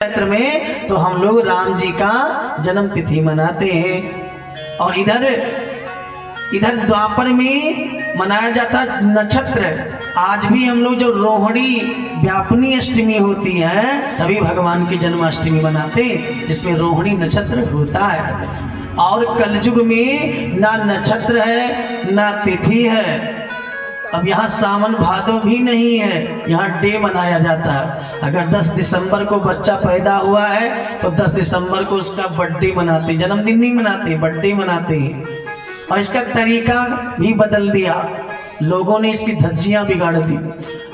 चैत्र में तो हम लोग राम जी का जन्म तिथि मनाते हैं। और इधर द्वापर में मनाया जाता नक्षत्र। आज भी हम लोग जो रोहिणी व्यापनी अष्टमी होती है तभी भगवान की जन्माष्टमी मनाते हैं, जिसमें रोहिणी नक्षत्र होता है। और कलयुग में ना नक्षत्र है ना तिथि है। अब यहाँ सावन भादो भी नहीं है, यहाँ डे मनाया जाता है। अगर 10 दिसंबर को बच्चा पैदा हुआ है तो 10 दिसंबर को उसका बर्थडे मनाते, जन्मदिन नहीं मनाते, बर्थडे मनाते हैं। और इसका तरीका भी बदल दिया, लोगों ने इसकी धज्जियां बिगाड़ दी।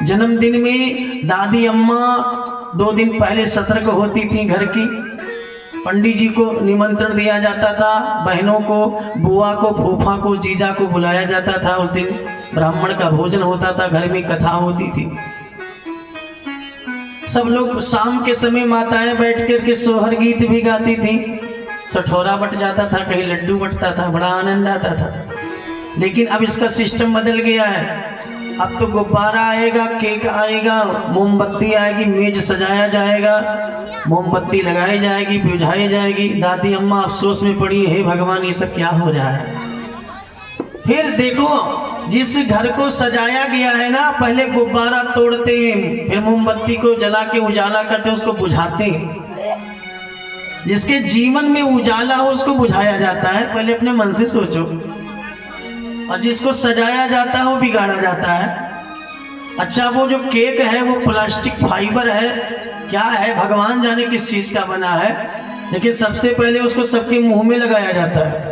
जन्मदिन में दादी अम्मा 2 दिन पहले सतर्क होती थी घर की। पंडित जी को निमंत्रण दिया जाता था, बहनों को, बुआ को, फूफा को, जीजा को बुलाया जाता था। उस दिन ब्राह्मण का भोजन होता था, घर में कथा होती थी। सब लोग शाम के समय माताएं बैठ कर के सोहर गीत भी गाती थी। सठोरा बट जाता था, कहीं लड्डू बटता था, बड़ा आनंद आता था। लेकिन अब इसका सिस्टम बदल गया है। अब तो गुब्बारा आएगा, केक आएगा, मोमबत्ती आएगी, मेज सजाया जाएगा, मोमबत्ती लगाई जाएगी, बुझाई जाएगी। दादी अम्मा अफसोस में पड़ी, हे भगवान ये सब क्या हो रहा है। फिर देखो, जिस घर को सजाया गया है ना, पहले गुब्बारा तोड़ते हैं, फिर मोमबत्ती को जला के उजाला करते हैं, उसको बुझाते हैं। जिसके जीवन में उजाला हो उसको बुझाया जाता है, पहले अपने मन से सोचो। और जिसको सजाया जाता है वो बिगाड़ा जाता है। अच्छा, वो जो केक है वो प्लास्टिक फाइबर है, क्या है भगवान जाने किस चीज का बना है, लेकिन सबसे पहले उसको सबके मुंह में लगाया जाता है।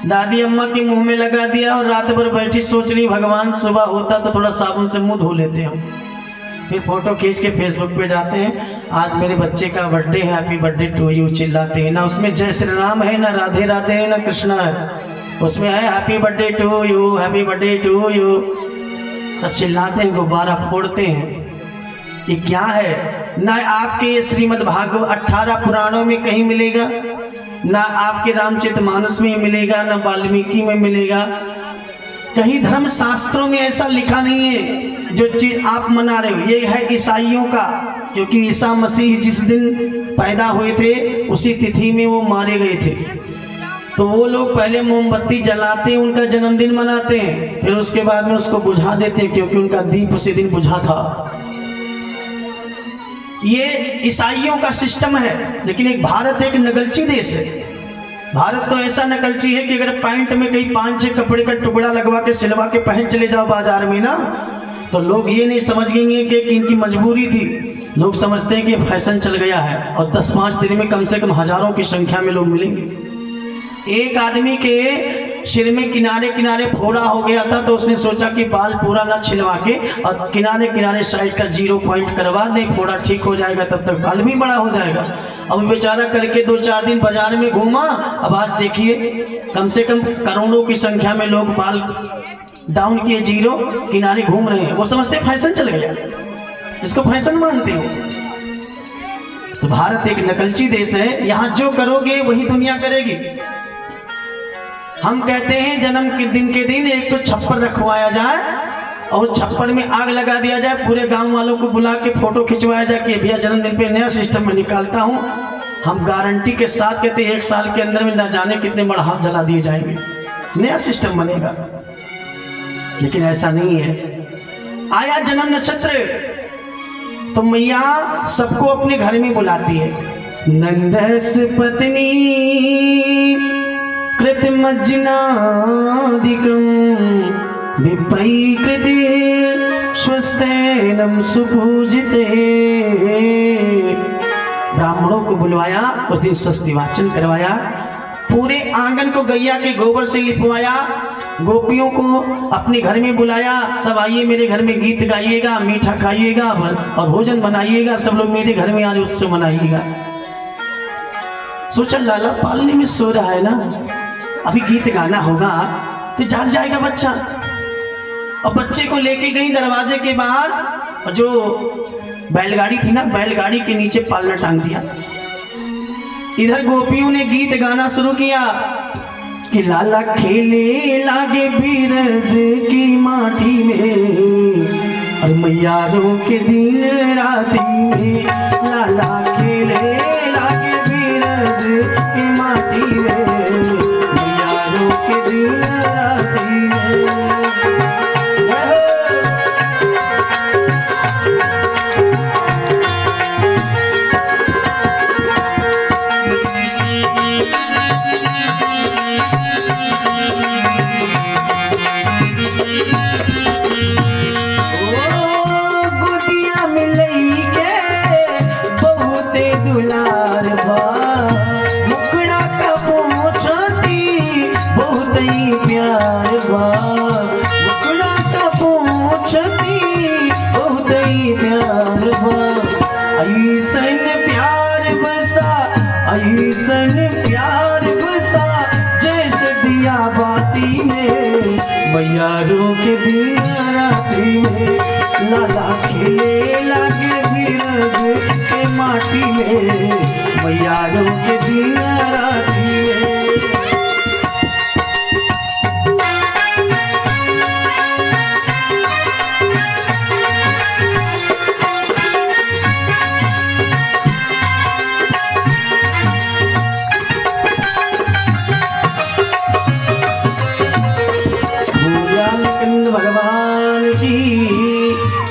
दादी अम्मा के मुंह में लगा दिया और रात भर बैठी सोच रही भगवान सुबह होता तो थोड़ा साबुन से मुंह धो लेते हम। फिर फोटो खींच के फेसबुक पे डालते हैं, आज मेरे बच्चे का बर्थडे है, हैप्पी बर्थडे टू यू चिल्लाते हैं। ना उसमें जय श्री राम है, ना राधे राधे है, ना कृष्णा है, उसमें है happy birthday to you, happy birthday to you. सब चिल्लाते हैं, गुब्बारा फोड़ते हैं। ये क्या है? ना आपके ये श्रीमद् भागवत 18 पुराणों में कहीं मिलेगा, ना आपके रामचरितमानस में मिलेगा, ना वाल्मीकि में मिलेगा, कहीं धर्म शास्त्रों में ऐसा लिखा नहीं है। जो चीज आप मना रहे हो ये है ईसाइयों का, क्योंकि ईसा मसीह जिस दिन पैदा हुए थे उसी तिथि में वो मारे गए थे। तो वो लोग पहले मोमबत्ती जलाते हैं, उनका जन्मदिन मनाते हैं, फिर उसके बाद में उसको बुझा देते हैं, क्योंकि उनका दीप उसी दिन बुझा था। ये ईसाइयों का सिस्टम है। लेकिन एक भारत एक नकलची देश है। भारत तो ऐसा नकलची है कि अगर पैंट में कहीं 5-6 कपड़े का टुकड़ा लगवा के सिलवा के पहन चले जाओ बाजार में ना, तो लोग ये नहीं समझेंगे कि इनकी मजबूरी थी। लोग समझते हैं कि फैशन चल गया है। और 10-5 दिन में कम से कम हजारों की संख्या में लोग मिलेंगे। एक आदमी के सिर में किनारे किनारे फोड़ा हो गया था, तो उसने सोचा कि बाल पूरा ना छिलवा के और किनारे किनारे साइड का 0 पॉइंट करवा दे, फोड़ा ठीक हो जाएगा, तब तक बाल भी बड़ा हो जाएगा। अब बेचारा करके 2-4 दिन बाजार में घूमा। अब आज देखिए कम से कम करोड़ों की संख्या में लोग बाल डाउन किए, 0 किनारे घूम रहे हैं। वो समझते फैशन चल गया, इसको फैशन मानते हो। तो भारत एक नकलची देश है, यहाँ जो करोगे वही दुनिया करेगी। हम कहते हैं जन्म के दिन एक तो छप्पर रखवाया जाए और छप्पर में आग लगा दिया जाए, पूरे गांव वालों को बुला के फोटो खिंचवाया जाए कि भैया जन्मदिन पे नया सिस्टम में निकालता हूं। हम गारंटी के साथ कहते हैं 1 साल के अंदर में ना जाने कितने मड़हाव जला दिए जाएंगे, नया सिस्टम बनेगा। लेकिन ऐसा नहीं है। आया जन्म नक्षत्र तो मैया सबको अपने घर में बुलाती है। नंदस पत्नी कृतमज्जनादिकं विप्रैकृति स्वस्तेनं सुपूजिते। ब्राह्मणों को बुलवाया, उस दिन स्वस्ति वाचन करवाया, पूरे आंगन को गैया के गोबर से लिपवाया, गोपियों को अपने घर में बुलाया, सब आइए मेरे घर में गीत गाइएगा, मीठा खाइएगा और भोजन बनाइएगा, सब लोग मेरे घर में आज उत्सव मनाइएगा। सोचा लाला पालने में सो रहा है ना, अभी गीत गाना होगा तो जाग जाएगा बच्चा। और बच्चे को लेके गई दरवाजे के बाहर, और जो बैलगाड़ी थी ना, बैलगाड़ी के नीचे पालना टांग दिया। इधर गोपियों ने गीत गाना शुरू किया कि लाला खेले लागे बीरज की माटी में, और मैया के दिन राती में लाला खेले लागे बीरज की माटी में मैया के दिन राती में। प्यार बा मुकुड़ा का पूछती बहुत ही प्यार बा ऐसन प्यार बसा ऐसन प्यार बसा जैसे दिया बाती में मैया के दिया राती में लाला खिले लागे बीरज के माटी में मैया के दिया राती में। भगवान की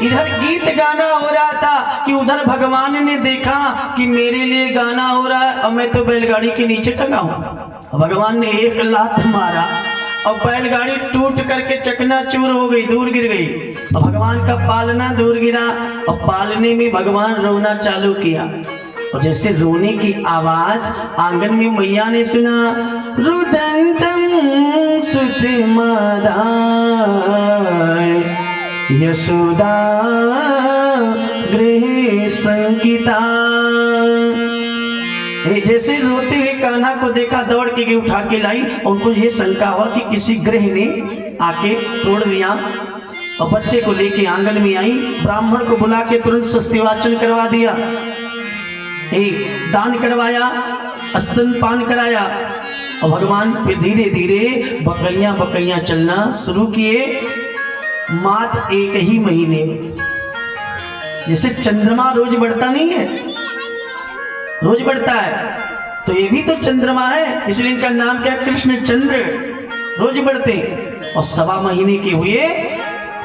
इधर गीत गाना हो रहा था कि उधर भगवान ने देखा कि मेरे लिए गाना हो रहा है और मैं तो बैलगाड़ी के नीचे टंगा हूं। भगवान ने एक लात मारा और बैलगाड़ी टूट करके चकनाचूर हो गई, दूर गिर गई और भगवान का पालना दूर गिरा और पालने में भगवान रोना चालू किया और जैसे रोने की आवाज आंगन में मैया ने सुना, रुदंतम सुते मादा यशोदा गृह संगीता। जैसे रोते हुए कान्हा को देखा, दौड़ के उठा के लाई। उनको ये शंका हुआ कि किसी ग्रह ने आके तोड़ दिया और बच्चे को लेके आंगन में आई। ब्राह्मण को बुला के तुरंत स्वस्तिवाचन करवा दिया, दान करवाया, स्तनपान कराया और भगवान फिर धीरे धीरे बकैया बकैया चलना शुरू किए। मात्र एक ही महीने में, जैसे चंद्रमा रोज बढ़ता नहीं है, रोज बढ़ता है, तो ये भी तो चंद्रमा है, इसलिए इनका नाम क्या, कृष्ण चंद्र, रोज बढ़ते। और 1.25 महीने के हुए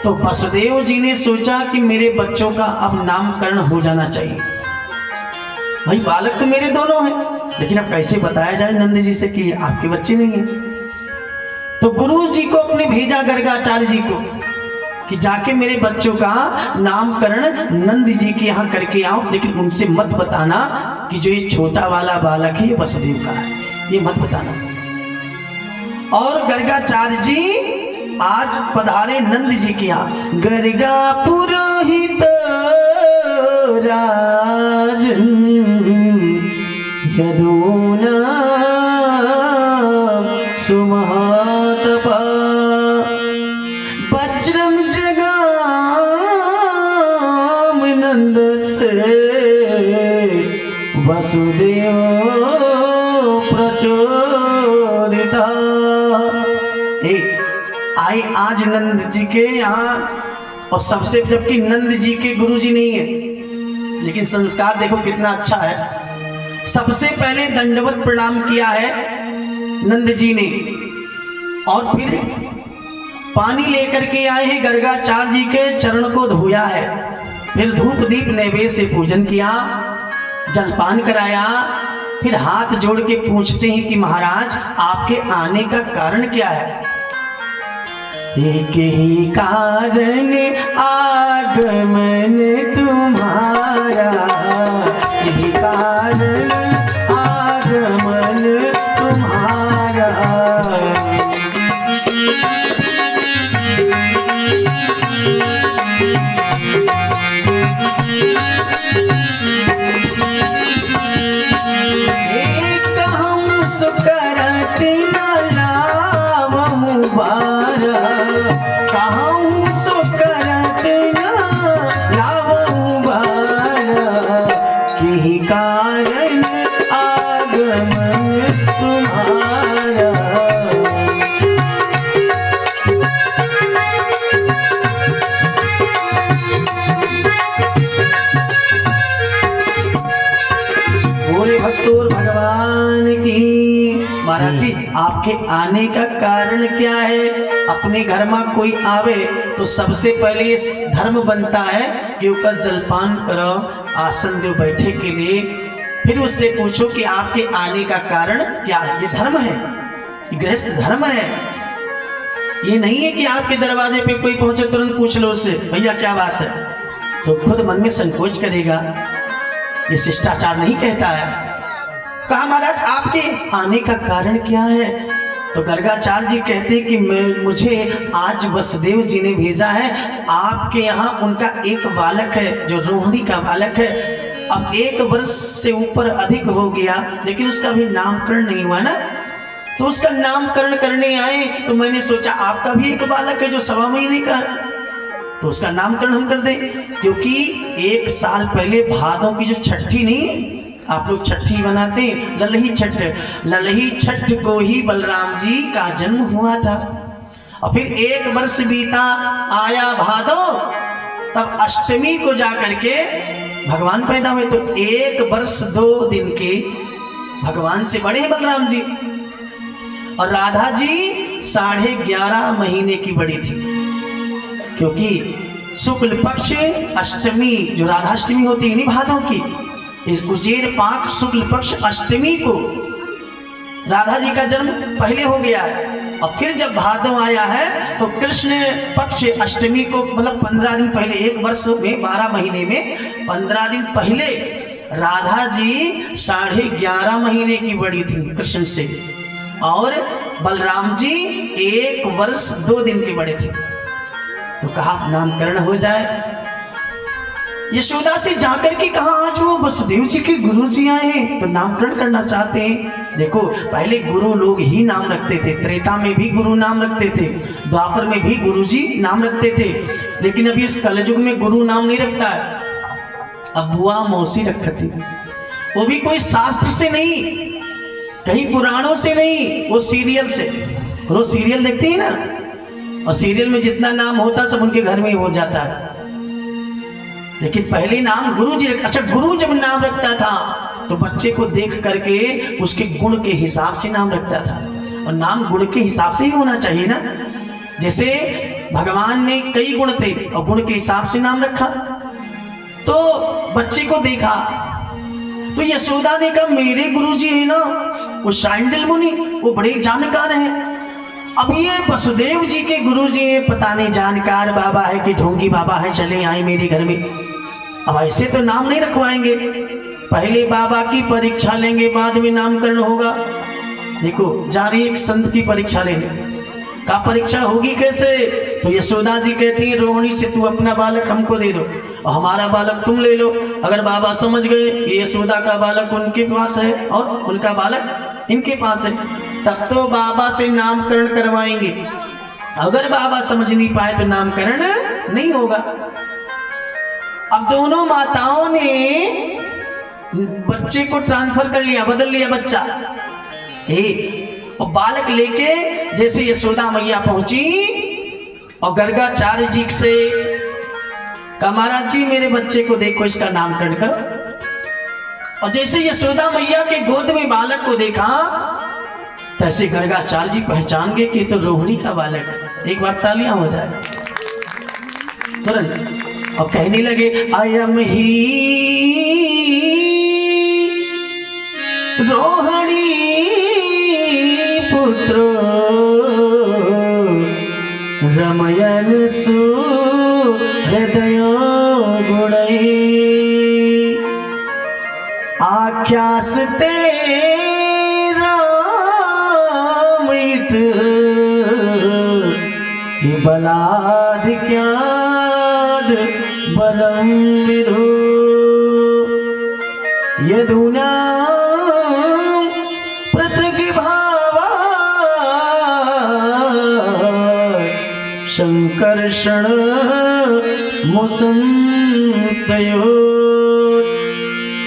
तो वसुदेव जी ने सोचा कि मेरे बच्चों का अब नामकरण हो जाना चाहिए। भाई बालक तो मेरे दोनों हैं, लेकिन अब कैसे बताया जाए नंद जी से कि आपके बच्चे नहीं हैं। तो गुरु जी को अपने भेजा गर्गाचार्य जी को कि जाके मेरे बच्चों का नामकरण नंद जी के यहाँ करके आओ, लेकिन उनसे मत बताना कि जो ये छोटा वाला बालक है ये वसुदेव का है, ये मत बताना। और गर्गाचार्य जी आज पधारे नंद जी के यहाँ। गर्गा पुरोहित राजन यदूना सुमहातपा वज्रम जगाम नंद से वसुदेव प्रचोदिता। आई आज नंद जी के यहाँ, और सबसे जबकि नंद जी के गुरु जी नहीं है, लेकिन संस्कार देखो कितना अच्छा है। सबसे पहले दंडवत प्रणाम किया है नंद जी ने और फिर पानी लेकर के आए हैं, गर्गाचार्य जी के चरण को धोया है, फिर धूप दीप नैवेद्य से पूजन किया, जलपान कराया, फिर हाथ जोड़ के पूछते हैं कि महाराज आपके आने का कारण क्या है। एक ही कारण आगमन तुम्हारा, यही कारण आगमन तुम्हारा। एक हम सुकरत न लावहु बारा, कहूँ सुकरत न लावहु बारा, कि कारण आगमन तुम्हारा। भक्तों भगवान की। महाराज जी आपके आने का कारण क्या है? अपने घर में कोई आवे तो सबसे पहले धर्म बनता है कि उसका जलपान करो, आसन दो बैठे के लिए, फिर उससे पूछो कि आपके आने का कारण क्या है। ये धर्म है, ये गृहस्थ धर्म है। ये नहीं है कि आपके दरवाजे पे कोई पहुंचे तुरंत पूछ लो उससे भैया क्या बात है, तो खुद मन में संकोच करेगा। ये शिष्टाचार नहीं कहता है। कहा महाराज आपके आने का कारण क्या है? तो गर्गाचार्य जी कहते कि मुझे आज वसुदेव जी ने भेजा है, आपके यहाँ उनका एक बालक है जो रोहिणी का बालक है, अब 1 वर्ष से ऊपर अधिक हो गया लेकिन उसका भी नामकरण नहीं हुआ ना, तो उसका नामकरण करने आए तो मैंने सोचा आपका भी एक बालक है जो 1.25 महीने का है, तो उसका नामकरण हम कर दें। क्योंकि 1 साल पहले भादों की जो छठी नहीं, आप लोग छठी बनाते, ललही छठ, ललही छठ को ही बलराम जी का जन्म हुआ था। और फिर 1 वर्ष बीता, आया भादो, तब अष्टमी को जाकर के भगवान पैदा हुए। तो 1 वर्ष 2 दिन के भगवान से बड़े हैं बलराम जी, और राधा जी 11.5 महीने की बड़ी थी। क्योंकि शुक्ल पक्ष अष्टमी जो राधाष्टमी होती है नहीं भादों की, इस उजेर पाक शुक्ल पक्ष अष्टमी को राधा जी का जन्म पहले हो गया है। और फिर जब भादों आया है तो कृष्ण पक्ष अष्टमी को, मतलब 15 दिन पहले, 1 वर्ष में 12 महीने में 15 दिन पहले राधा जी 11.5 महीने की बड़ी थी कृष्ण से, और बलराम जी 1 वर्ष 2 दिन के बड़े थे। तो कहा नामकरण हो जाए। यशोदा से जाकर के कहा आज वो वसुदेव जी के गुरु जी आए हैं तो नामकरण करना चाहते हैं। देखो पहले गुरु लोग ही नाम रखते थे, त्रेता में भी गुरु नाम रखते थे, द्वापर में भी गुरु जी नाम रखते थे, लेकिन अभी इस कलयुग में गुरु नाम नहीं रखता है, अब बुआ मौसी रखती, वो भी कोई शास्त्र से नहीं, कहीं पुराणों से नहीं, वो सीरियल से। रोज सीरियल देखती है ना, और सीरियल में जितना नाम होता सब उनके घर में ही हो जाता है, लेकिन पहले नाम गुरु जी। अच्छा, गुरु जब नाम रखता था तो बच्चे को देख करके उसके गुण के हिसाब से नाम रखता था, और नाम गुण के हिसाब से ही होना चाहिए ना। जैसे भगवान में कई गुण थे और गुण के हिसाब से नाम रखा, तो बच्चे को देखा तो यशोदा ने कहा मेरे गुरुजी है ना वो शांडिल मुनि, वो बड़े जानकार हैं, अब ये वसुदेव जी के गुरुजी है, पता नहीं जानकार बाबा है कि ढोंगी बाबा है, चले आए मेरे घर में। अब ऐसे तो नाम नहीं रखवाएंगे, पहले बाबा की परीक्षा लेंगे बाद में नामकरण होगा। देखो जा रही एक संत की परीक्षा लेने, का परीक्षा होगी कैसे? तो यशोदा जी कहती है रोहिणी से तू अपना बालक हमको दे दो और हमारा बालक तुम ले लो। अगर बाबा समझ गए ये यशोदा का बालक उनके पास है और उनका बालक इनके पास है, तब तो बाबा से नामकरण करवाएंगे। अगर बाबा समझ नहीं पाए तो नामकरण नहीं होगा। अब दोनों माताओं ने बच्चे को ट्रांसफर कर लिया, बदल लिया बच्चा, और बालक लेके जैसे यशोदा मैया पहुंची और गर्गाचार्य जी से कहा महाराज जी मेरे बच्चे को देखो, इसका नामकरण करो। और जैसे यशोदा मैया के गोद में बालक को देखा तैसे गर्गाचार्य जी पहचान गए कि तो रोहिणी का बालक। एक बार तालियां हो जाए तुरंत। और कहने लगे अयम ही रोहिणी पुत्र रमयन सु हृदय गुणै आख्यासते रामित बलाधिक्याद बलम विधु यदुना संकर्षण मुसंतयो।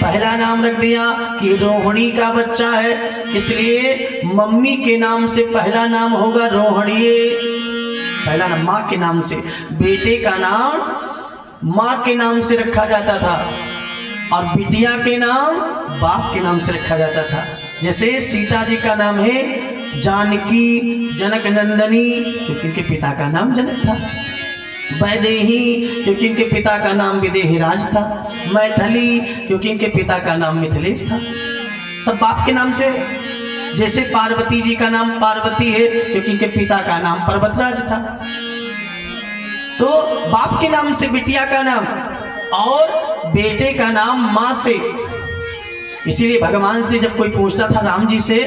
पहला नाम रख दिया कि रोहिणी का बच्चा है, इसलिए मम्मी के नाम से पहला नाम होगा रोहिणी। पहला नाम माँ के नाम से, बेटे का नाम माँ के नाम से रखा जाता था। और बिटिया के नाम बाप के नाम से रखा जाता था। जैसे सीता जी का नाम है जानकी जनक नंदनी, क्योंकि इनके पिता का नाम जनक था। वैदेही, क्योंकि इनके पिता का नाम विदेही राज था। मैथिली, क्योंकि इनके पिता का नाम मिथिलेश था। सब बाप के नाम से। जैसे पार्वती जी का नाम पार्वती है, क्योंकि इनके पिता का नाम पर्वतराज था। तो बाप के नाम से बिटिया का नाम और बेटे का नाम माँ से। इसीलिए भगवान से जब कोई पूछता था राम जी से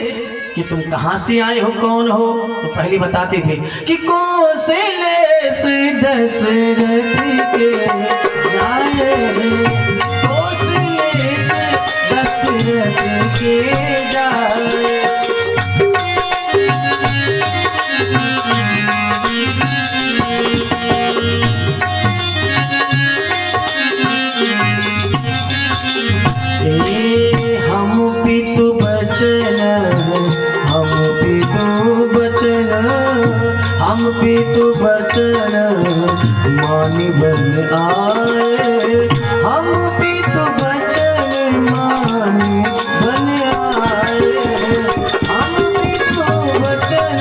कि तुम कहाँ से आए हो, कौन हो, तो पहले बताते थे कि कौशले से दशरथ के जाए, कौशले से दशरथ के जाए। हम पितु बचन, हम पितु बचन, हम पितु बचन मानि बन आए, हम पितु बचन मानि बन आए, हम पितु बचन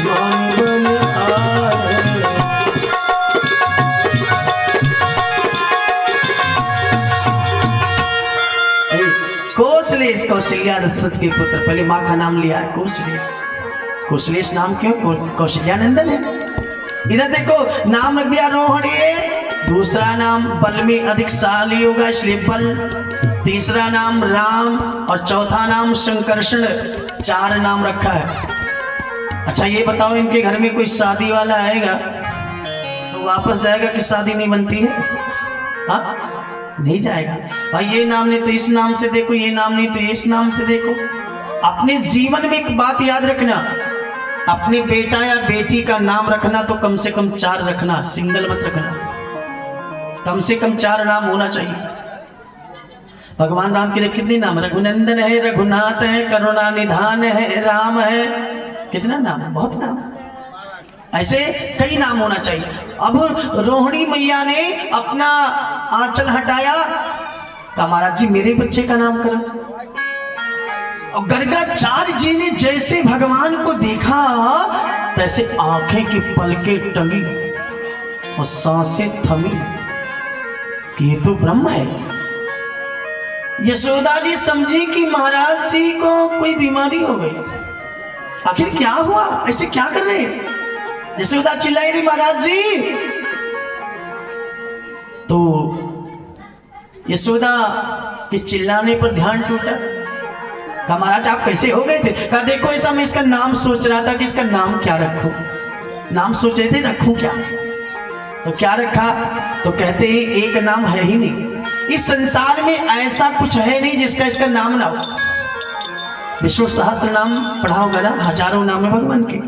मानि बन आए। कौशलेश, कौशल्या दशरथ के पुत्र। पहले माँ का नाम लिया है कौशलेश। कौशलेश नाम क्यों? कौशल्या नंदन है। इधर देखो नाम रख दिया रोहिणी, दूसरा नाम बल में अधिक शाली होगा इसलिए बल, तीसरा नाम राम और चौथा नाम शंकरषण। 4 नाम रखा है। अच्छा ये बताओ इनके घर में कोई शादी वाला आएगा तो वापस जाएगा कि शादी नहीं बनती है? हाँ नहीं जाएगा। भाई ये नाम नहीं तो इस नाम से देखो, ये नाम नहीं तो इस नाम से देखो। अपने जीवन में एक बात याद रखना, अपने बेटा या बेटी का नाम रखना तो कम से कम 4 रखना, सिंगल मत रखना। कम से कम 4 नाम होना चाहिए। भगवान राम के कितने नाम? रघुनंदन है, रघुनाथ है, करुणा निधान है, राम है। कितना नाम? बहुत नाम। ऐसे कई नाम होना चाहिए। अब रोहिणी मैया ने अपना आंचल हटाया, कहा महाराज जी मेरे बच्चे का नाम करो। और गर्गाचार्य जी ने जैसे भगवान को देखा तैसे आंखें की पलकें टंगी और सांसें थमी कि ये तो ब्रह्म है। यशोदा जी समझी कि महाराज जी को कोई बीमारी हो गई। आखिर क्या हुआ, ऐसे क्या कर रहे हैं? यशोदा चिल्लाई रही महाराज जी। तो यशोदा के चिल्लाने पर ध्यान टूटा। कहा महाराज आप कैसे हो गए थे? कहा देखो ऐसा मैं इसका नाम सोच रहा था कि इसका नाम क्या रखूं। नाम सोच रहे थे रखूं क्या, तो क्या रखा? तो कहते हैं एक नाम है ही नहीं। इस संसार में ऐसा कुछ है नहीं जिसका इसका नाम ना हो। विष्णु सहस्त्र नाम पढ़ा होगा ना, हजारों नाम है भगवान के।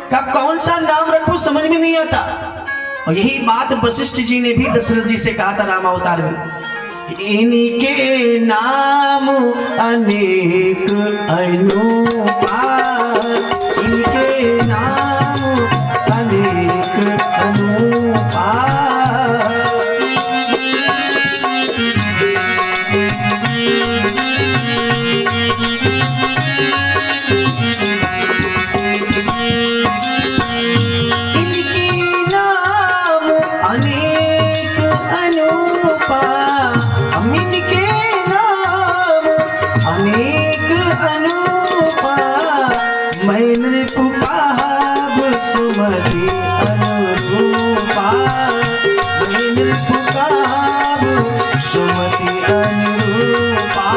का कौन सा नाम रखूं समझ में नहीं आता। और यही बात वशिष्ठ जी ने भी दशरथ जी से कहा था रामावतार में, इनके नाम अनेक अनूपा, इनके नाम अनेक अनूपा। सुमति अनुरूपा, सुमति अनुरूपा।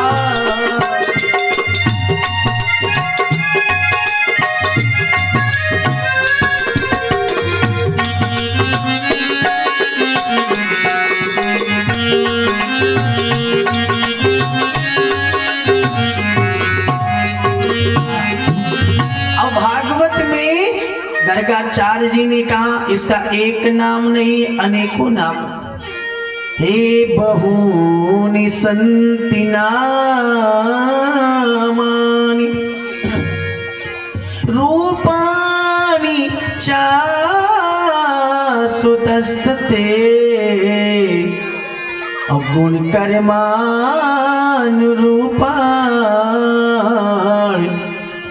अब भागवत में गर्गाचार्य जी ने कहा इसका एक नाम नहीं अनेकों नाम। हे बहूनि सन्ति नामानि रूपाणि चासुतस्तते। अब गुण कर्मान रूपाण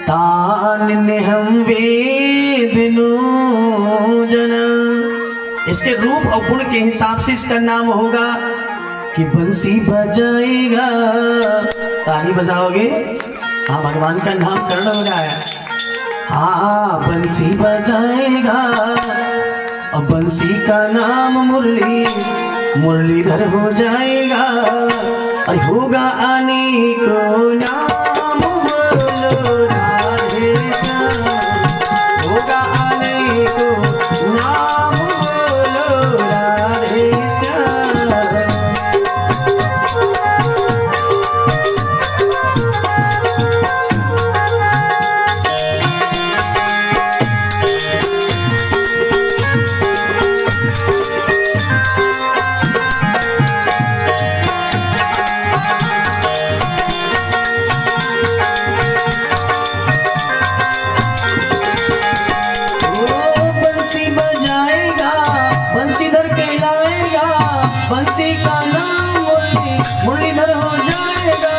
तान हम वेदनो जन। इसके रूप और गुण के हिसाब से इसका नाम होगा कि बंसी बजाएगा। ताली बजाओगे? हाँ, भगवान का नाम कर्ण हो रहा है। हाँ, बंसी बजाएगा और बंसी का नाम मुरली, मुरलीधर हो जाएगा। और होगा अनेकों नाम, बोलो राधे श्याम। होगा अनेकों नाम, बोलो राधे श्याम। बंसी का नाम मुरली, मुरलीधर हो जाएगा।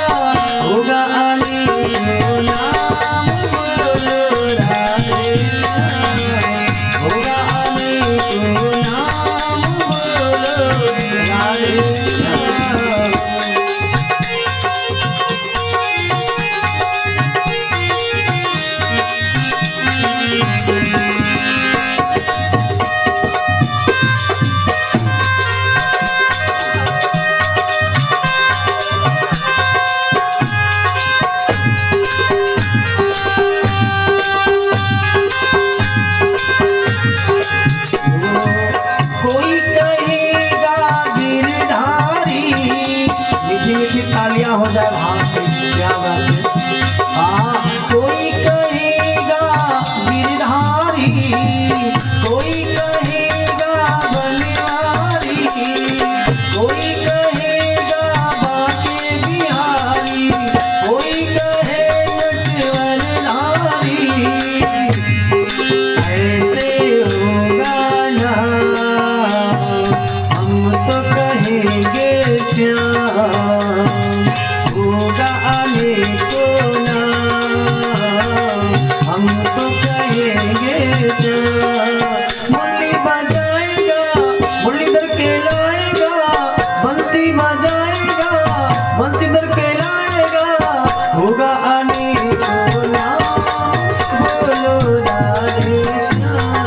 होगा अनेकों नाम, बोलो राधे श्याम। होगा अनेकों नाम, बोलो राधे श्याम। कोई कहेगा गिरधारी, मीठी मीठी तालियां हो जाए भाव से, क्या बात है। हाँ, कोई कहेगा गिरधारी, कोई कहेगा बलिहारी, कोई कहेगा बाके बिहारी, कोई कहे नटवरधारी। ऐसे होगा ना, हम तो कहेंगे श्याम। होगा अनेकों नाम, हम तो कहेंगे श्याम। मुरली बजाएगा, मुरलीधर कहलाएगा। बंसी बजाएगा, बंसीधर कहलाएगा। होगा अनेकों नाम, बोलो राधे श्याम।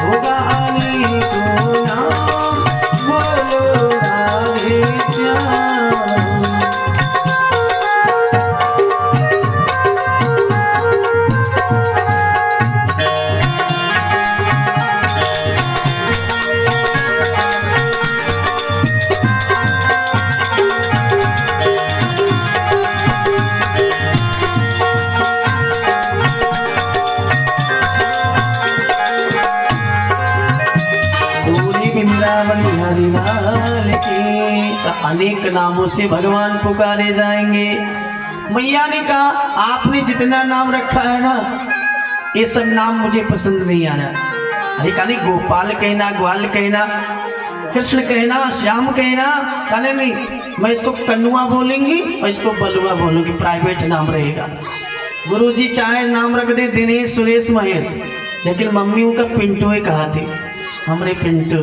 होगा अनेकों नाम, बोलो राधे श्याम। वृंदावन बिहारी लाल की। तो अनेक नामों से भगवान पुकारे जाएंगे। मैया ने कहा, आपने जितना नाम रखा है ना, ये सब नाम मुझे पसंद नहीं आ रहा। अरे कहनी गोपाल कहना, ग्वाल कहना, कृष्ण कहना, श्याम कहना। कहने नहीं, मैं इसको कन्नुआ बोलूंगी और इसको बलुआ बोलूंगी, प्राइवेट नाम रहेगा। गुरुजी चाहे नाम रख दे दिनेश, सुरेश, महेश, लेकिन मम्मी उनका पिंटू ही कहा थी, हमरे पिंटू।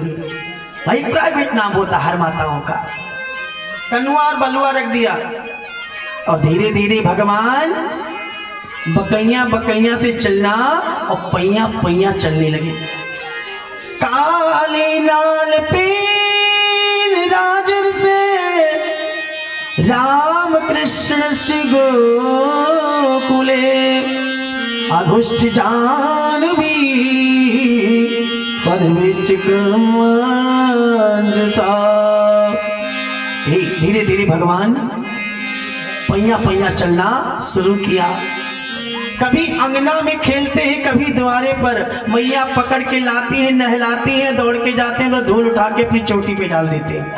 भाई प्राइवेट नाम होता हर माताओं का। कन्नुआ और बलुआ रख दिया। और धीरे धीरे भगवान बकैया बकैया से चलना और पैया पैया चलने लगे। काले लाल पेन राजर से राम कृष्ण श्री गोकुले अघुष्ट जानवी धीरे धीरे भगवान पैया पैया चलना शुरू किया। कभी अंगना में खेलते हैं, कभी द्वारे पर मैया पकड़ के लाती है, नहलाती है, दौड़ के जाते हैं, धूल उठा के फिर चोटी पे डाल देते हैं।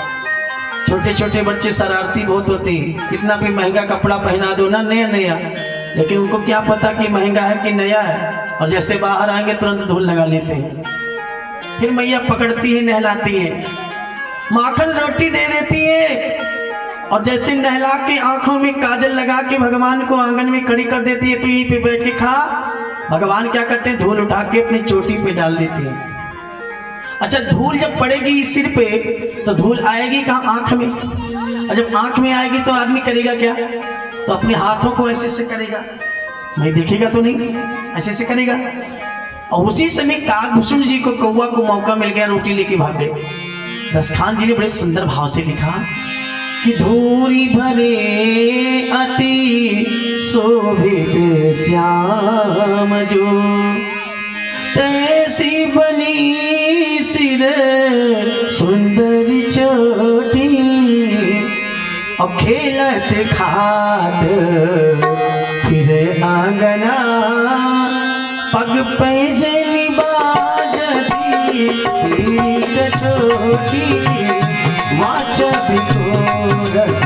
छोटे छोटे बच्चे शरारती बहुत होते हैं, कितना भी महंगा कपड़ा पहना दो ना, नया नया, लेकिन उनको क्या पता कि महंगा है कि नया है, और जैसे बाहर आएंगे तुरंत धूल लगा लेते हैं। फिर मैया पकड़ती है, नहलाती है। माखन रोटी दे देती है और जैसे नहला के आंखों में काजल लगा के भगवान को आंगन में खड़ी कर देती है, तो यहीं पे बैठ के खा। भगवान क्या करते हैं, धूल उठा के अपनी चोटी पे डाल देते हैं। अच्छा, धूल जब पड़ेगी सिर पे तो धूल आएगी कहाँ, आंख में, और जब आंख में आएगी तो आदमी करेगा क्या, तो अपने हाथों को ऐसे से करेगा, नहीं देखेगा तो नहीं, ऐसे से करेगा। और उसी समय काकभूषण जी को, कौवा को मौका मिल गया, रोटी लेके भाग गए। रसखान जी ने बड़े सुंदर भाव से लिखा कि धूरी भरे अति शोभित श्याम जो, तैसी बनी सिर सुंदर चोटी, और खेलत खात फिर आंगना, पग पैजनी बाजती छोटी, वाचक रस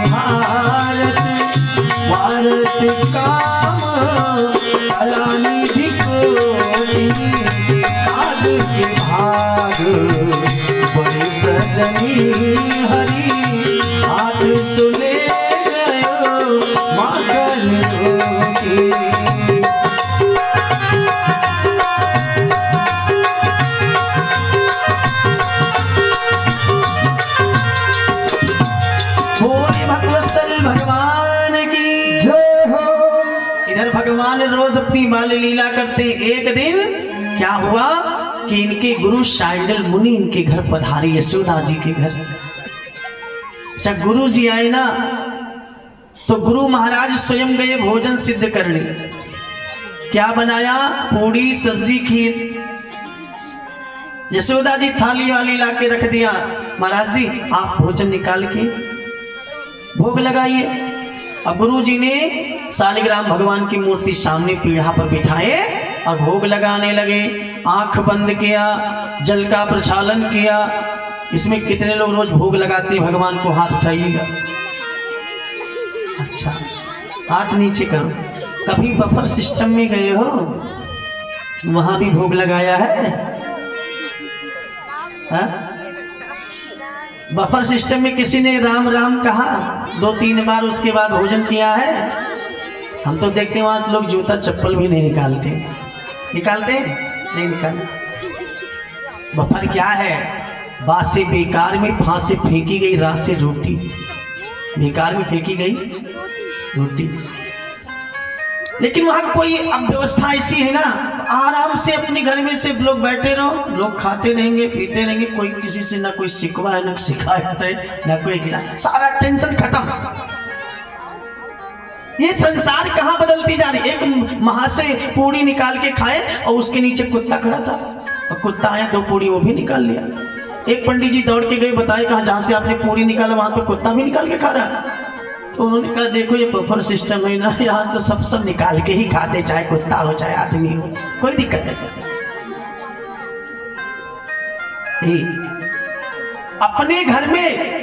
भारत भारत काम अलानी धिकोटी, आग के भाग बड़े सजनी हरी, हाथ सुने गयो माखन रोटी। भगवान की जय हो। इधर भगवान रोज अपनी बाल लीला करते। एक दिन क्या हुआ कि इनके गुरु शांडिल मुनि इनके घर पधारे, यशोदा जी के घर। अच्छा, गुरु जी आए ना तो गुरु महाराज स्वयं गए भोजन सिद्ध करने। क्या बनाया, पूड़ी सब्जी खीर। यशोदा जी थाली वाली ला के रख दिया, महाराज जी आप भोजन निकाल के भोग लगाइए। अब गुरु जी ने शालिग्राम भगवान की मूर्ति सामने पीढ़ा पर बिठाए और भोग लगाने लगे। आंख बंद किया, जल का प्रक्षालन किया। इसमें कितने लोग रोज भोग लगाते हैं भगवान को, हाथ उठाइएगा। अच्छा, हाथ नीचे करो। कभी बफर सिस्टम में गए हो, वहां भी भोग लगाया है? हा? बफर सिस्टम में किसी ने राम राम कहा 2-3 बार, उसके बाद भोजन किया है? हम तो देखते हैं वहां लोग जूता चप्पल भी नहीं निकालते। निकालते नहीं निकालते। बफर क्या है, बात से बेकार में फांस से फेंकी गई रात से रोटी, बेकार में फेंकी गई रोटी। लेकिन वहां कोई अब व्यवस्था ऐसी है ना, आराम से अपने घर में से लोग बैठे रहो, लोग खाते रहेंगे पीते रहेंगे, कोई किसी से ना कोई शिकवा है ना शिकायत है ना कोई गिला, सारा टेंशन खत्म। ये संसार कहाँ बदलती जा रही। एक महा से पूड़ी निकाल के खाए और उसके नीचे कुत्ता खड़ा था, और कुत्ता आया 2 पूड़ी वो भी निकाल लिया। एक पंडित जी दौड़ के गए, बताए कहा जहां से आपने पूड़ी निकाला वहां तो कुत्ता भी निकाल के खा रहा है। तो उन्होंने कहा देखो ये बफर सिस्टम है ना, यहाँ से सब निकाल के ही खाते, चाहे कुत्ता हो चाहे आदमी हो, कोई दिक्कत नहीं। अपने घर में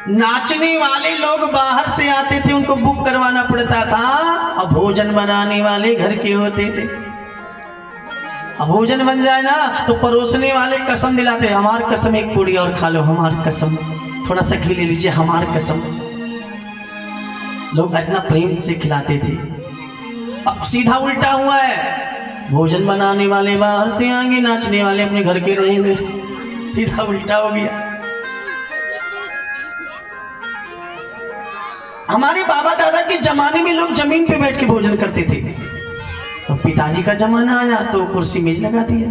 नाचने वाले लोग बाहर से आते थे, उनको बुक करवाना पड़ता था, और भोजन बनाने वाले घर के होते थे। अब भोजन बन जाए ना तो परोसने वाले कसम दिलाते, हमार कसम एक पूड़ी और खा लो, हमार कसम थोड़ा सा घी ले लीजिए, हमार कसम। लोग इतना प्रेम से खिलाते थे। अब सीधा उल्टा हुआ है, भोजन बनाने वाले बाहर से आएंगे, नाचने वाले अपने घर के रहेंगे। सीधा उल्टा हो गया। हमारे बाबा दादा के जमाने में लोग जमीन पे बैठ के भोजन करते थे, तो पिताजी का जमाना आया तो कुर्सी मेज लगा दिया,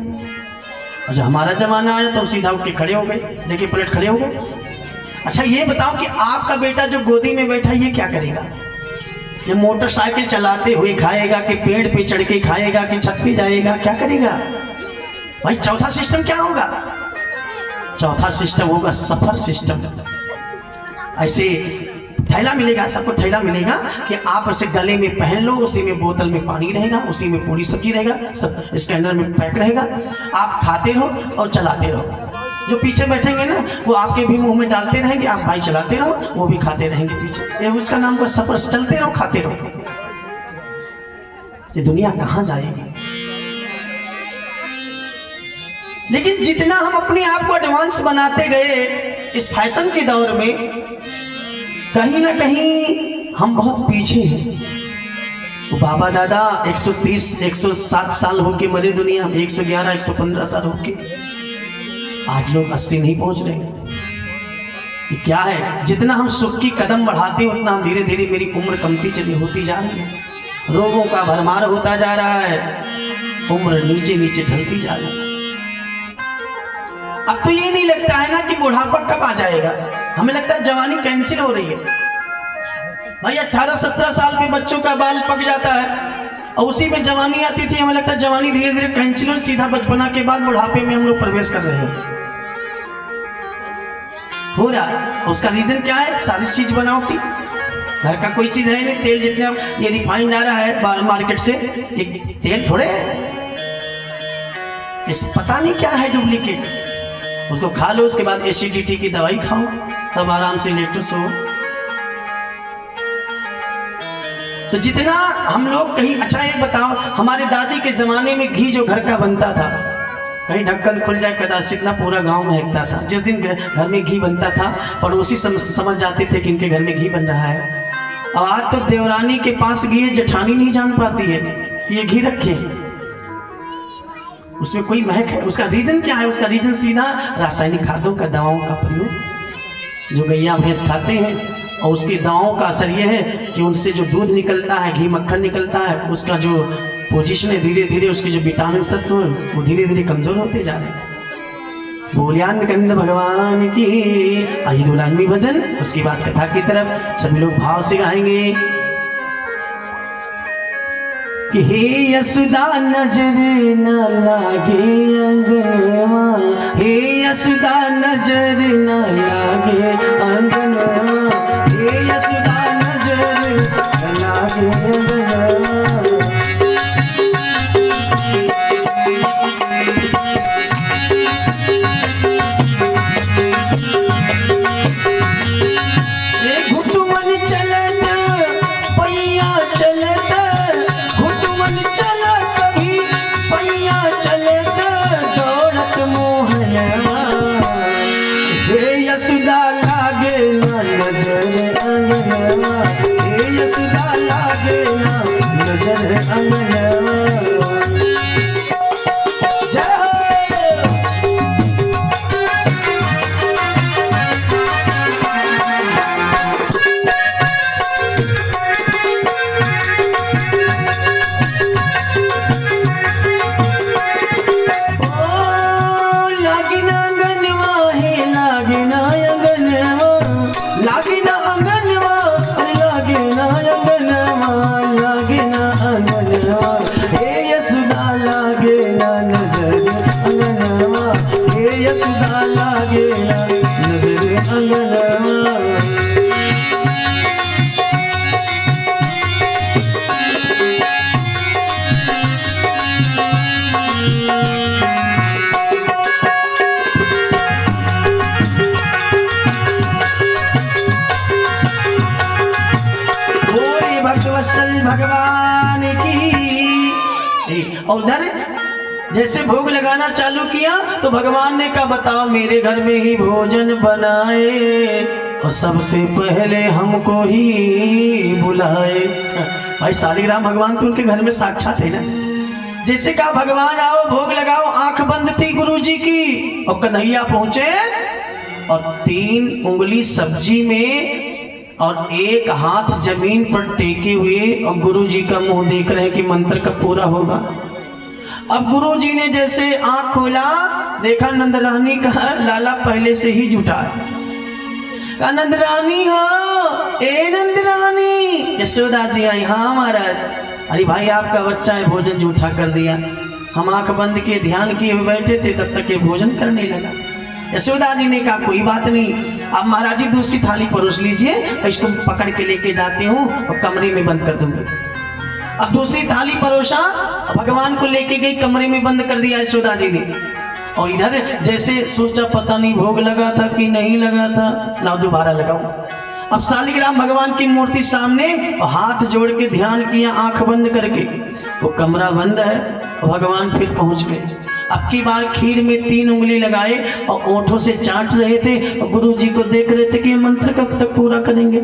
और जब हमारा जमाना आया तो सीधा उठ के खड़े हो गए, लेके पलट खड़े हो गए। अच्छा ये बताओ कि आपका बेटा जो गोदी में बैठा ये क्या करेगा? ये मोटरसाइकिल चलाते हुए खाएगा कि पेड़ पे चढ़ के खाएगा कि छत पे जाएगा, क्या करेगा भाई? चौथा सिस्टम क्या होगा? चौथा सिस्टम होगा सफर सिस्टम। ऐसे थैला मिलेगा, सबको थैला मिलेगा कि आप ऐसे गले में पहन लो, उसी में बोतल में पानी रहेगा, उसी में पूरी सब्जी रहेगा, सब इसके अंदर में पैक रहेगा। आप खाते रहो और चलाते रहो। जो पीछे बैठेंगे ना वो आपके भी मुंह में डालते रहेंगे, आप भाई चलाते रहो, वो भी खाते रहेंगे पीछे। ये उसका नाम का सफर। चलते रहो खाते रहो। ये दुनिया कहाँ जाएगी? लेकिन जितना हम अपने आप को एडवांस बनाते गए इस फैशन के दौर में, कहीं ना कहीं हम बहुत पीछे हैं। तो बाबा दादा 130 107 साल होके मरे दुनिया में, 111 115 साल होके, आज लोग 80 नहीं पहुंच रहे। ये क्या है? जितना हम सुख की कदम बढ़ाते हैं उतना हम धीरे धीरे मेरी उम्र कमती चली होती जा रही है, रोगों का भरमार होता जा रहा है, उम्र नीचे नीचे ढलती जा रही है। अब तो ये नहीं लगता है ना कि बुढ़ापा कब आ जाएगा, हमें लगता है जवानी कैंसिल हो रही है। भाई 18-17 साल में बच्चों का बाल पक जाता है और उसी में जवानी आती थी, हमें लगता है जवानी धीरे धीरे कैंसिल और सीधा बचपना के बाद बुढ़ापे में हम लोग प्रवेश कर रहे हैं। हो रहा है। उसका रीजन क्या है? सारी चीज बनावटी, घर का कोई चीज है नहीं। तेल जितने ये रिफाइंड आ रहा है मार्केट से, एक तेल थोड़े है, इस पता नहीं क्या है डुप्लीकेट। उसको खा लो, उसके बाद एसिडिटी की दवाई खाओ, तब आराम से लेटो सो। तो जितना हम लोग कहीं, अच्छा ये बताओ, हमारे दादी के जमाने में घी जो घर का बनता था, कहीं ढक्कन खुल जाए कदाचित ना पूरा गांव महकता था। जिस दिन घर में घी बनता था पड़ोसी समझ जाते थे कि इनके घर में घी बन रहा है। अब आज तो देवरानी के पास घी है, जेठानी नहीं जान पाती है कि ये घी रखे, उसमें कोई महक है। उसका रीजन क्या है? उसका रीजन सीधा रासायनिक खादों का, दवाओं का प्रयोग जो गैया भैंस खाते हैं, और उसकी दवाओं का असर यह है कि उनसे जो दूध निकलता है, घी मक्खन निकलता है, उसका जो पोजीशन है धीरे धीरे उसके जो विटामिन तत्व है वो धीरे धीरे कमजोर होते जा रहे हैं। बोलियान कंद भगवान की। आइए दुलानवी भजन, उसकी बाद कथा की तरफ सभी लोग भाव से गाएंगे कि हे यशोदा नजर न लागे अंगनवा, हे यशोदा नजर न लागे अंगनवा, हे यशोदा नजर न लागे अंगनवा। भगवान की। और उधर जैसे भोग लगाना चालू किया तो भगवान ने कहा बताओ मेरे घर में ही भोजन बनाए और सबसे पहले हमको ही बुलाए। भाई शालिग्राम भगवान तो उनके घर में साक्षात है ना। जैसे कहा भगवान आओ भोग लगाओ, आंख बंद थी गुरुजी की और कन्हैया पहुंचे और 3 उंगली सब्जी में और 1 हाथ जमीन पर टेके हुए और गुरुजी का मुंह देख रहे हैं कि मंत्र कब पूरा होगा। अब गुरुजी ने जैसे आंख खोला, देखा नंद रानी का लाला पहले से ही जुटा है। कहा नंद रानी, हाँ ए नंद रानी। यशोदा जी आई, हाँ महाराज। अरे भाई आपका बच्चा है, भोजन जूठा कर दिया। हम आंख बंद किए ध्यान किए हुए बैठे थे, तब तक ये भोजन करने लगा। यशोदा जी ने कहा कोई बात नहीं, अब महाराज जी दूसरी थाली परोस लीजिए, इसको पकड़ के लेके जाती हूँ और कमरे में बंद कर दूंगी। अब दूसरी थाली परोसा, भगवान को लेके गई, कमरे में बंद कर दिया यशोदा जी ने। और इधर जैसे सोचा पता नहीं भोग लगा था कि नहीं लगा था, ना दोबारा लगाऊं। अब शालिग्राम भगवान की मूर्ति सामने, हाथ जोड़ के ध्यान किया आंख बंद करके। वो कमरा बंद है, भगवान फिर पहुंच गए। अब की बार खीर में 3 उंगली लगाए और ओंठों से चाट रहे थे और गुरुजी को देख रहे थे कि ये मंत्र कब तक पूरा करेंगे।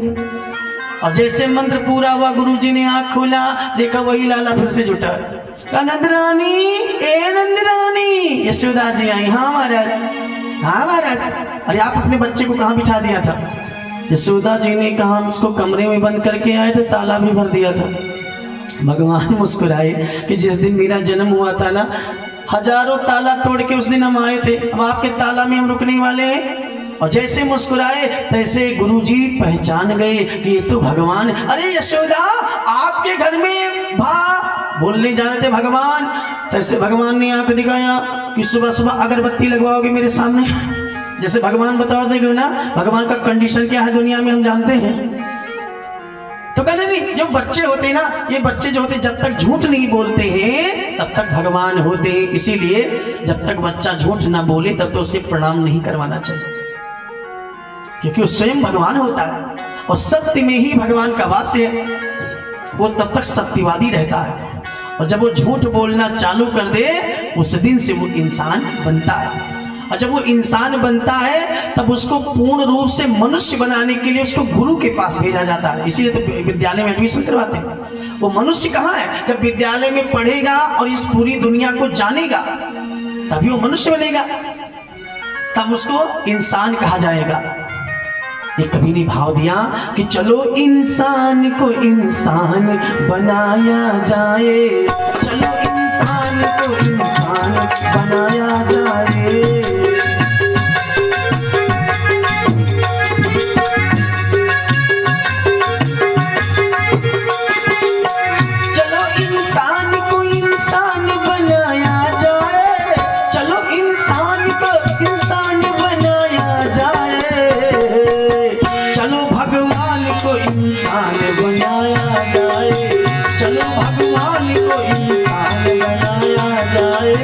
और जैसे मंत्र पूरा हुआ गुरुजी ने आंख खोला, देखा वही लाला फिर से जुटा। नंदरानी, ए नंदरानी। यशोदा जी आई। हाँ महाराज, हाँ महाराज। अरे आप अपने बच्चे को कहाँ बिठा दिया था? यशोदा जी ने कहा हम उसको कमरे में बंद करके आए थे, ताला भी भर दिया था। भगवान मुस्कुराए कि जिस दिन मेरा जन्म हुआ था ना, हजारों ताला तोड़ के उस दिन हम आए थे, अब आपके ताला में हम रुकने वाले हैं। और जैसे मुस्कुराए तैसे गुरुजी पहचान गए कि ये तो भगवान। अरे यशोदा, आपके घर में बोलने जा रहे थे भगवान। तैसे भगवान ने आंख दिखाया कि सुबह सुबह अगरबत्ती लगवाओगे मेरे सामने। जैसे भगवान बता देंगे ना भगवान का कंडीशन क्या है दुनिया में हम जानते हैं। तो कहने नहीं, जो बच्चे होते हैं ना, ये बच्चे जो होते जब तक झूठ नहीं बोलते हैं तब तक भगवान होते हैं। इसीलिए जब तक बच्चा झूठ ना बोले तब तो उसे प्रणाम नहीं करवाना चाहिए, क्योंकि वो स्वयं भगवान होता है और सत्य में ही भगवान का वास है। वो तब तक सत्यवादी रहता है और जब वो झूठ बोलना चालू कर दे उस दिन से वो इंसान बनता है। और जब वो इंसान बनता है तब उसको पूर्ण रूप से मनुष्य बनाने के लिए उसको गुरु के पास भेजा जाता है। इसीलिए तो विद्यालय में एडमिशन करवाते हैं। वो मनुष्य कहाँ है? जब विद्यालय में पढ़ेगा और इस पूरी दुनिया को जानेगा तभी वो मनुष्य बनेगा, तब उसको इंसान कहा जाएगा। एक कवि ने भाव दिया कि चलो इंसान को इंसान बनाया जाए, चलो इंसान को इंसान बनाया जाए। चलो इंसान को इंसान बनाया जाए, चलो इंसान को इंसान बनाया जाए, चलो भगवान को इंसान बनाया जाए, चलो भगवान को इंसान बनाया जाए।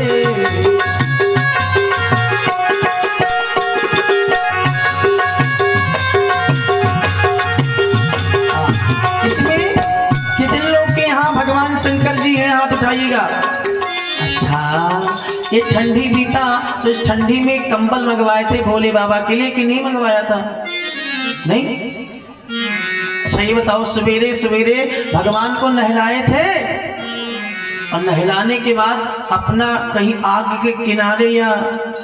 इसमें कितने लोग के यहाँ भगवान शंकर जी हैं? हाथ उठाइएगा। अच्छा, ये ठंडी बीता तो इस ठंडी में कंबल मंगवाए थे भोले बाबा के लिए कि नहीं मंगवाया था? नहीं। अच्छा ये बताओ, सवेरे सवेरे भगवान को नहलाए थे और नहलाने के बाद अपना कहीं आग के किनारे या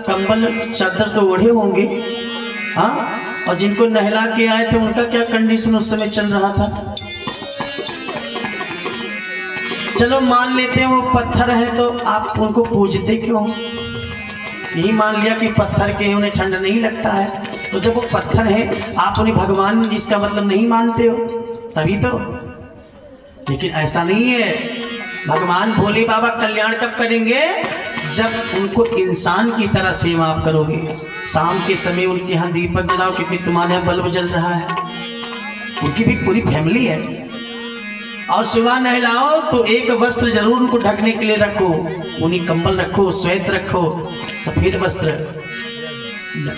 कंबल चादर तो ओढ़े होंगे, हाँ? और जिनको नहला के आए थे उनका क्या कंडीशन उस समय चल रहा था? चलो मान लेते हैं वो पत्थर है तो आप उनको पूजते क्यों? यही मान लिया कि पत्थर के उन्हें ठंड नहीं लगता है, तो जब वो पत्थर है आप उन्हें भगवान इसका मतलब नहीं मानते हो, तभी तो। लेकिन ऐसा नहीं है। भगवान भोले बाबा कल्याण कब करेंगे? जब उनको इंसान की तरह सेवा आप करोगे। शाम के समय उनके यहाँ दीपक जलाओ क्योंकि तुम्हारे यहाँ बल्ब जल रहा है, उनकी भी पूरी फैमिली है। और सुबह नहलाओ तो एक वस्त्र जरूर उनको ढकने के लिए रखो, उन्हीं कंबल रखो, श्वेत रखो, सफेद वस्त्र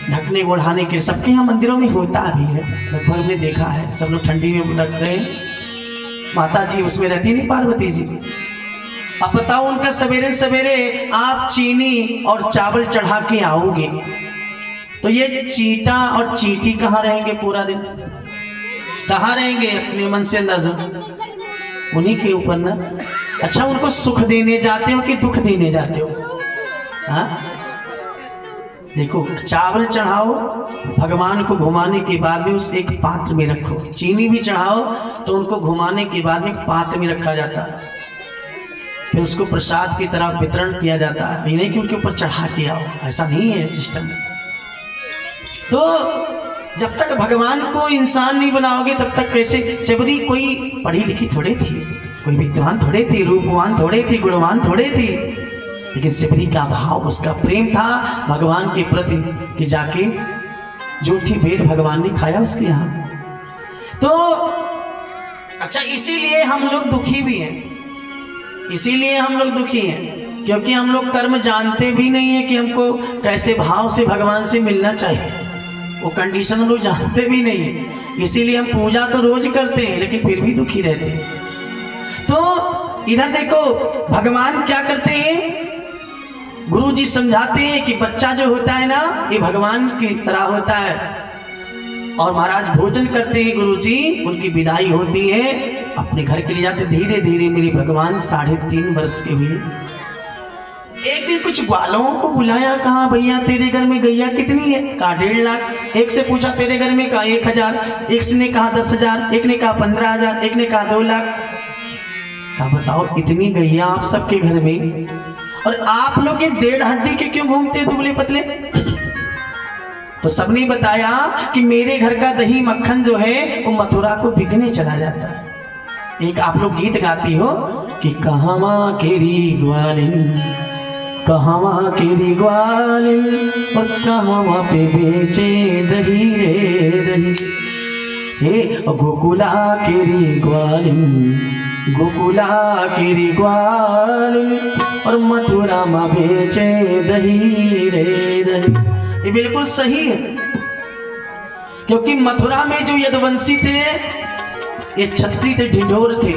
ढकने ओढ़ाने के। सबके यहाँ मंदिरों में होता भी है, लगभग में देखा है, सब लोग ठंडी में रख रहे हैं। माता जी उसमें रहती नहीं, पार्वती जी। अब बताओ उनका सवेरे सवेरे आप चीनी और चावल चढ़ा के आओगे तो ये चीटा और चीटी कहाँ रहेंगे? पूरा दिन कहाँ रहेंगे? अपने मन से अंदाजो, उन्हीं के ऊपर ना। अच्छा, उनको सुख देने जाते हो कि दुख देने जाते हो? हाँ, देखो, चावल चढ़ाओ भगवान को, घुमाने के बाद में उस एक पात्र में रखो। चीनी भी चढ़ाओ तो उनको घुमाने के बाद में एक पात्र में रखा जाता है, फिर उसको प्रसाद की तरह वितरण किया जाता है। ये नहीं कि उनके ऊपर चढ़ा के आओ, ऐसा नहीं है सिस्टम। तो जब तक भगवान को इंसान नहीं बनाओगे तब तक कैसे? शबरी कोई पढ़ी लिखी थोड़े थी, कोई विद्वान थोड़े थी, रूपवान थोड़े थी, गुणवान थोड़े थी, लेकिन शबरी का भाव, उसका प्रेम था भगवान के प्रति कि जाके जूठी भेंट भगवान ने खाया उसके यहाँ। तो अच्छा, इसीलिए हम लोग दुखी भी हैं, इसीलिए हम लोग दुखी हैं क्योंकि हम लोग कर्म जानते भी नहीं है कि हमको कैसे भाव से भगवान से मिलना चाहिए। वो कंडीशन हम लोग जानते भी नहीं है, इसीलिए हम पूजा तो रोज करते हैं लेकिन फिर भी दुखी रहते हैं। तो इधर देखो भगवान क्या करते हैं, गुरुजी समझाते हैं कि बच्चा जो होता है ना ये भगवान की तरह होता है। और महाराज भोजन करते हैं गुरुजी, उनकी विदाई होती है, अपने घर के लिए जाते। धीरे धीरे मेरे भगवान 3.5 वर्ष के हुए। एक दिन कुछ ग्वालों को बुलाया, कहा भैया तेरे घर में गैया कितनी है? कहा 1.5 लाख। एक से पूछा तेरे घर में? कहा 1,000। एक ने कहा 10,000, एक ने कहा 15,000, एक ने कहा 2 लाख। कहा बताओ इतनी गैया आप सबके घर में, और आप लोग ये 1.5 हड्डी के क्यों घूमते दुबले पतले? तो सबने बताया कि मेरे घर का दही मक्खन जो है वो मथुरा को बिकने चला जाता है। एक आप लोग गीत गाती हो कि कहवा केरी ग्वालिन, कहवा केरी ग्वालिन, और कहवा पे बेचे दही रे दही। हे गोकुला केरी ग्वालिन, गोकुला केरी ग्वालिन, और मथुरा में बेचे दही रे दही। ये बिल्कुल सही है, क्योंकि मथुरा में जो यदुवंशी थे ये छत्री थे, ढिंढोर थे।